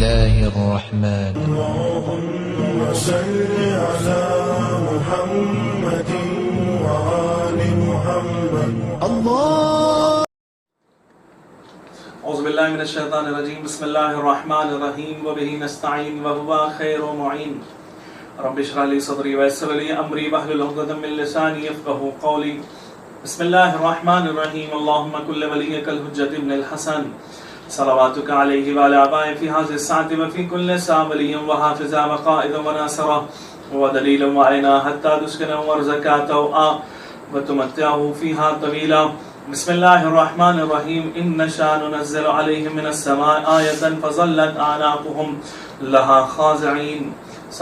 الله الرحمن اللهم صل على محمد وآل محمد. اعوذ باللہ من الشیطان الرجیم. بسم اللہ الرحمن الرحیم وبہ نستعین وہو خیر معین. رب اشرح لی صدری ویسر لی امری واحلل عقدۃ من لسانی یفقہوا قولی. بسم اللہ الرحمن الرحیم. اللہم کن ولیک الحجۃ ابن الحسن صلواتک علیہ وعلی آبائہ فی هذه الساعة وفی کل ساعة ولیا وحافظا وقائدا وناصرا ودلیلا وعینا حتی تسکنہ وارزقا وتمتعه فیہا طویلا. بسم اللہ الرحمن الرحیم. ان نشاء ننزل علیہم من السماء آیۃ فظلت اعناقهم لها خاضعین.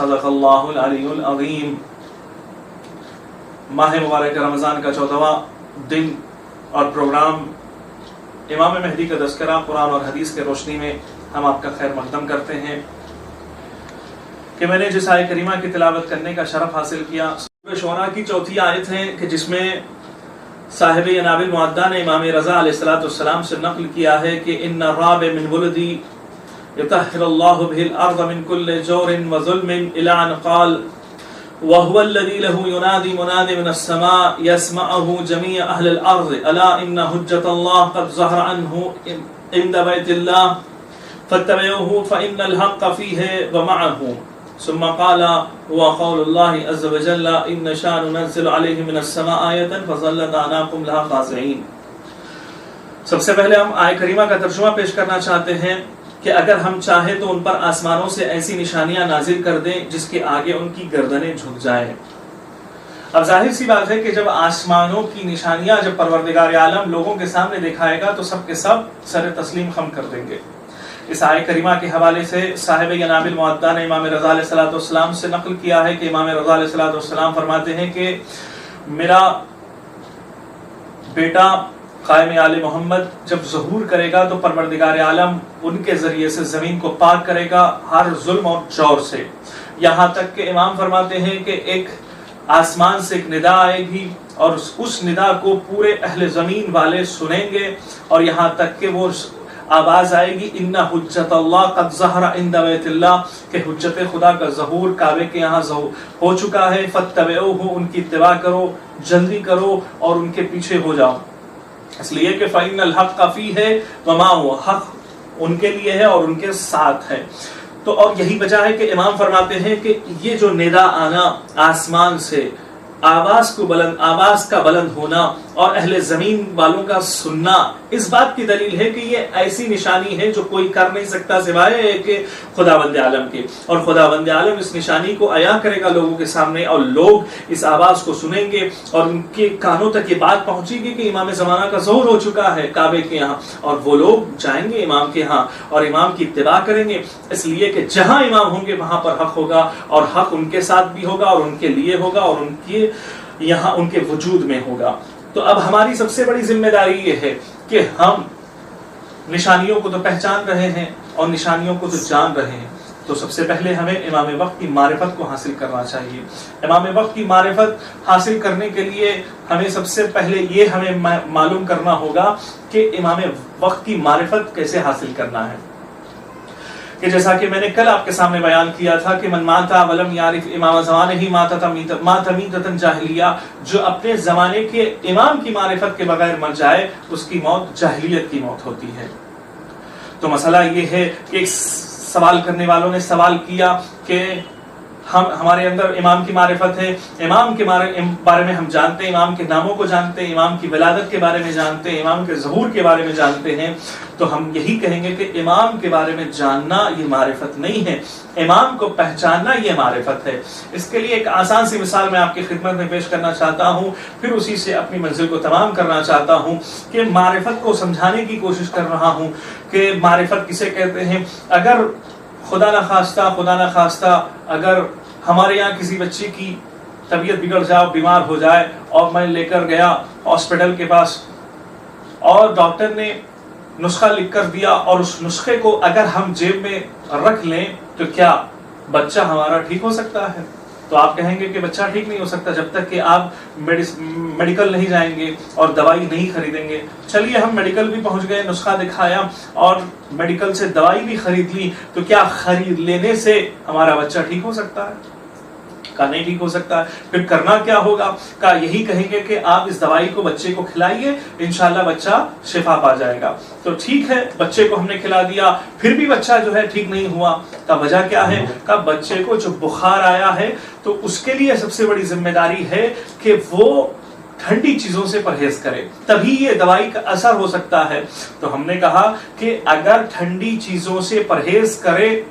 صدق اللہ العلی العظیم. ماہ مبارک رمضان کا 14واں دن اور پروگرام امام مہدی کا تذکرہ قرآن اور حدیث کے روشنی میں ہم آپ کا خیر مقدم کرتے ہیں کہ میں نے جس آیت کریمہ کی تلاوت کرنے کا شرف حاصل کیا سورہ شعراء کی 4تھی آیت ہے کہ جس میں صاحب یناب المعدہ نے امام رضا علیہ السلام سے نقل کیا ہے کہ ان الراب من ولدی یطہر اللہ بہ الارض من کل جور وظلم الی ان قال وهو الذي له ينادي مناد من السماء يسمعه جميع أهل الأرض ألا إن حجة الله قد ظهر عنه عند بيت الله فاتبعوه فإن الحق فيه ومعه. ثم قال هو قول الله عز وجل إن نشاء ننزل عليهم من السماء آية فظلت أعناقهم لها خاضعين. سب سے پہلے ہم آیت کریمہ کا ترجمہ پیش کرنا چاہتے ہیں کہ اگر ہم چاہیں تو ان پر آسمانوں سے ایسی نشانیاں نازل کر دیں جس کے آگے ان کی گردنیں جھک جائیں. اب ظاہر سی بات ہے کہ جب آسمانوں کی نشانیاں جب پروردگار عالم لوگوں کے سامنے دکھائے گا تو سب کے سب سر تسلیم خم کر دیں گے. اس آیت کریمہ کے حوالے سے صاحب یناب المعدہ نے امام رضا علیہ السلام سے نقل کیا ہے کہ امام رضا علیہ السلام فرماتے ہیں کہ میرا بیٹا قائم آل محمد جب ظہور کرے گا تو پروردگار عالم ان کے ذریعے سے زمین کو پاک کرے گا ہر ظلم اور جور سے. یہاں تک کہ امام فرماتے ہیں کہ ایک آسمان سے ایک ندا آئے گی اور اس ندا کو پورے اہل زمین والے سنیں گے اور یہاں تک کہ وہ آواز آئے گی ان حجت اللہ قد ظہر عند بیت اللہ کہ حجت خدا کا ظہور کعبے کے یہاں ہو چکا ہے. فتبعوہ ان کی اتباع کرو، جلدی کرو اور ان کے پیچھے ہو جاؤ. اس لیے کہ فَإِنَّ الْحَقَّ فِيهِ وَمَا هُوَ حق ان کے لیے ہے اور ان کے ساتھ ہے. تو اور یہی وجہ ہے کہ امام فرماتے ہیں کہ یہ جو ندا آنا آسمان سے، آواز کا بلند ہونا اور اہل زمین والوں کا سننا اس بات کی دلیل ہے کہ یہ ایسی نشانی ہے جو کوئی کر نہیں سکتا سوائے کہ خداوند عالم کے. اور خداوند عالم اس نشانی کو عیاں کرے گا لوگوں کے سامنے اور لوگ اس آواز کو سنیں گے اور ان کے کانوں تک یہ بات پہنچے گی کہ امام زمانہ کا ظہور ہو چکا ہے کعبے کے یہاں اور وہ لوگ جائیں گے امام کے یہاں اور امام کی اتباع کریں گے. اس لیے کہ جہاں امام ہوں گے وہاں پر حق ہوگا اور حق ان کے ساتھ بھی ہوگا اور ان کے لیے ہوگا اور ان کے یہاں ان کے وجود میں ہوگا. تو اب ہماری سب سے بڑی ذمہ داری یہ ہے کہ ہم نشانیوں کو تو پہچان رہے ہیں اور نشانیوں کو تو جان رہے ہیں تو سب سے پہلے ہمیں امام وقت کی معرفت کو حاصل کرنا چاہیے. امام وقت کی معرفت حاصل کرنے کے لیے ہمیں سب سے پہلے یہ ہمیں معلوم کرنا ہوگا کہ امام وقت کی معرفت کیسے حاصل کرنا ہے. کہ جیسا کہ میں نے کل آپ کے سامنے بیان کیا تھا کہ من ماتا ولم یعرف امام زمانہ ہی مات میتۃ جاہلیہ، جو اپنے زمانے کے امام کی معرفت کے بغیر مر جائے اس کی موت جاہلیت کی موت ہوتی ہے. تو مسئلہ یہ ہے کہ ایک سوال کرنے والوں نے سوال کیا کہ ہمارے اندر امام کی معرفت ہے، امام کے بارے میں ہم جانتے ہیں، امام کے ناموں کو جانتے ہیں، امام کی ولادت کے بارے میں جانتے ہیں، امام کے ظہور کے بارے میں جانتے ہیں. تو ہم یہی کہیں گے کہ امام کے بارے میں جاننا یہ معرفت نہیں ہے، امام کو پہچاننا یہ معرفت ہے. اس کے لیے ایک آسان سی مثال میں آپ کی خدمت میں پیش کرنا چاہتا ہوں، پھر اسی سے اپنی منزل کو تمام کرنا چاہتا ہوں کہ معرفت کو سمجھانے کی کوشش کر رہا ہوں کہ معرفت کسے کہتے ہیں. اگر خدا نہ خواستہ اگر ہمارے یہاں کسی بچے کی طبیعت بگڑ جائے، بیمار ہو جائے اور میں لے کر گیا ہاسپٹل کے پاس اور ڈاکٹر نے نسخہ لکھ کر دیا اور اس نسخے کو اگر ہم جیب میں رکھ لیں تو کیا بچہ ہمارا ٹھیک ہو سکتا ہے؟ تو آپ کہیں گے کہ بچہ ٹھیک نہیں ہو سکتا جب تک کہ آپ میڈیکل نہیں جائیں گے اور دوائی نہیں خریدیں گے. چلیے ہم میڈیکل بھی پہنچ گئے, نسخہ دکھایا اور میڈیکل سے دوائی بھی خرید لی, تو کیا خرید لینے سے ہمارا بچہ ٹھیک ہو سکتا ہے؟ کا نہیں ٹھیک ہو سکتا ہے. پھر کرنا کیا ہوگا؟ کا یہی کہیں گے کہ آپ اس دوائی کو بچے کو کھلائیے, انشاءاللہ بچہ شفا پا جائے گا. تو ٹھیک ہے, بچے کو ہم نے کھلا دیا, پھر بھی بچہ جو ہے ٹھیک نہیں ہوا. کا وجہ کیا ہے؟ کا بچے کو جو بخار آیا ہے تو اس کے لیے سب سے بڑی ذمہ داری ہے کہ وہ ٹھنڈی چیزوں سے پرہیز کرے, تبھی یہ دوائی کا اثر ہو سکتا ہے. تو ہم نے کہا کہ اگر ٹھنڈی چیزوں سے پرہیز کرے,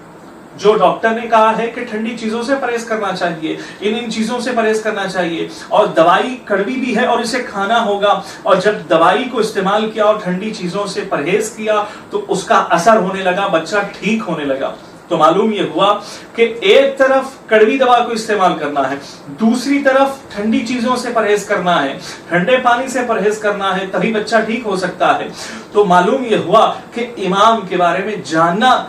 جو ڈاکٹر نے کہا ہے کہ ٹھنڈی چیزوں سے پرہیز کرنا چاہیے, ان چیزوں سے پرہیز کرنا چاہیے, اور دوائی کڑوی بھی ہے اور اسے کھانا ہوگا, اور جب دوائی کو استعمال کیا اور ٹھنڈی چیزوں سے پرہیز کیا تو اس کا اثر ہونے لگا, بچہ ٹھیک ہونے لگا. تو معلوم یہ ہوا کہ ایک طرف کڑوی دوا کو استعمال کرنا ہے, دوسری طرف ٹھنڈی چیزوں سے پرہیز کرنا ہے, ٹھنڈے پانی سے پرہیز کرنا ہے, تبھی بچہ ٹھیک ہو سکتا ہے. تو معلوم یہ ہوا کہ امام کے بارے میں جاننا,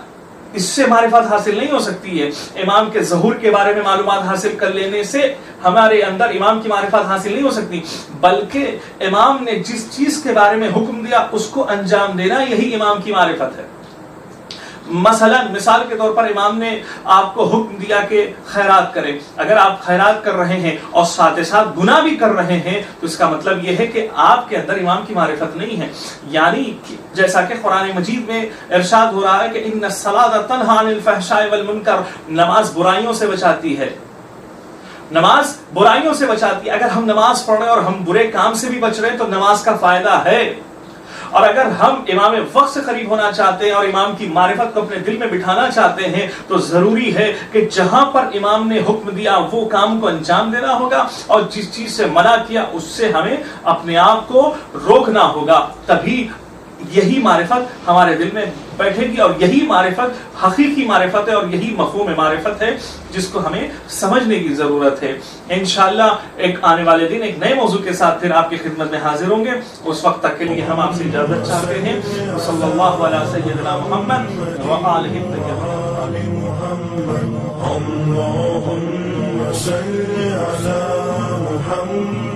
اس سے معرفت حاصل نہیں ہو سکتی ہے. امام کے ظہور کے بارے میں معلومات حاصل کر لینے سے ہمارے اندر امام کی معرفت حاصل نہیں ہو سکتی, بلکہ امام نے جس چیز کے بارے میں حکم دیا اس کو انجام دینا, یہی امام کی معرفت ہے. مثال کے طور پر امام نے آپ کو حکم دیا کہ خیرات کریں. اگر آپ خیرات کر رہے ہیں اور ساتھ ساتھ گناہ بھی کر رہے ہیں تو اس کا مطلب یہ ہے کہ آپ کے اندر امام کی معرفت نہیں ہے. یعنی جیسا کہ قرآن مجید میں ارشاد ہو رہا ہے کہ ان الصلاۃ تنہی عن الفحشاء والمنکر, نماز برائیوں سے بچاتی ہے, نماز برائیوں سے بچاتی ہے. اگر ہم نماز پڑھ رہے ہیں اور ہم برے کام سے بھی بچ رہے ہیں تو نماز کا فائدہ ہے. اور اگر ہم امام وقت سے قریب ہونا چاہتے ہیں اور امام کی معرفت کو اپنے دل میں بٹھانا چاہتے ہیں تو ضروری ہے کہ جہاں پر امام نے حکم دیا وہ کام کو انجام دینا ہوگا, اور جس چیز سے منع کیا اس سے ہمیں اپنے آپ کو روکنا ہوگا. تبھی یہی معرفت ہمارے دل میں بیٹھے گی, اور یہی معرفت حقیقی معرفت ہے, اور یہی مفہوم معرفت ہے جس کو ہمیں سمجھنے کی ضرورت ہے. انشاءاللہ ایک آنے والے دن ایک نئے موضوع کے ساتھ پھر آپ کی خدمت میں حاضر ہوں گے. اس وقت تک کے لیے ہم آپ سے اجازت چاہتے ہیں. صلی اللہ علیہ سیدنا محمد وآلہ الطاہرین. اللهم صل على محمد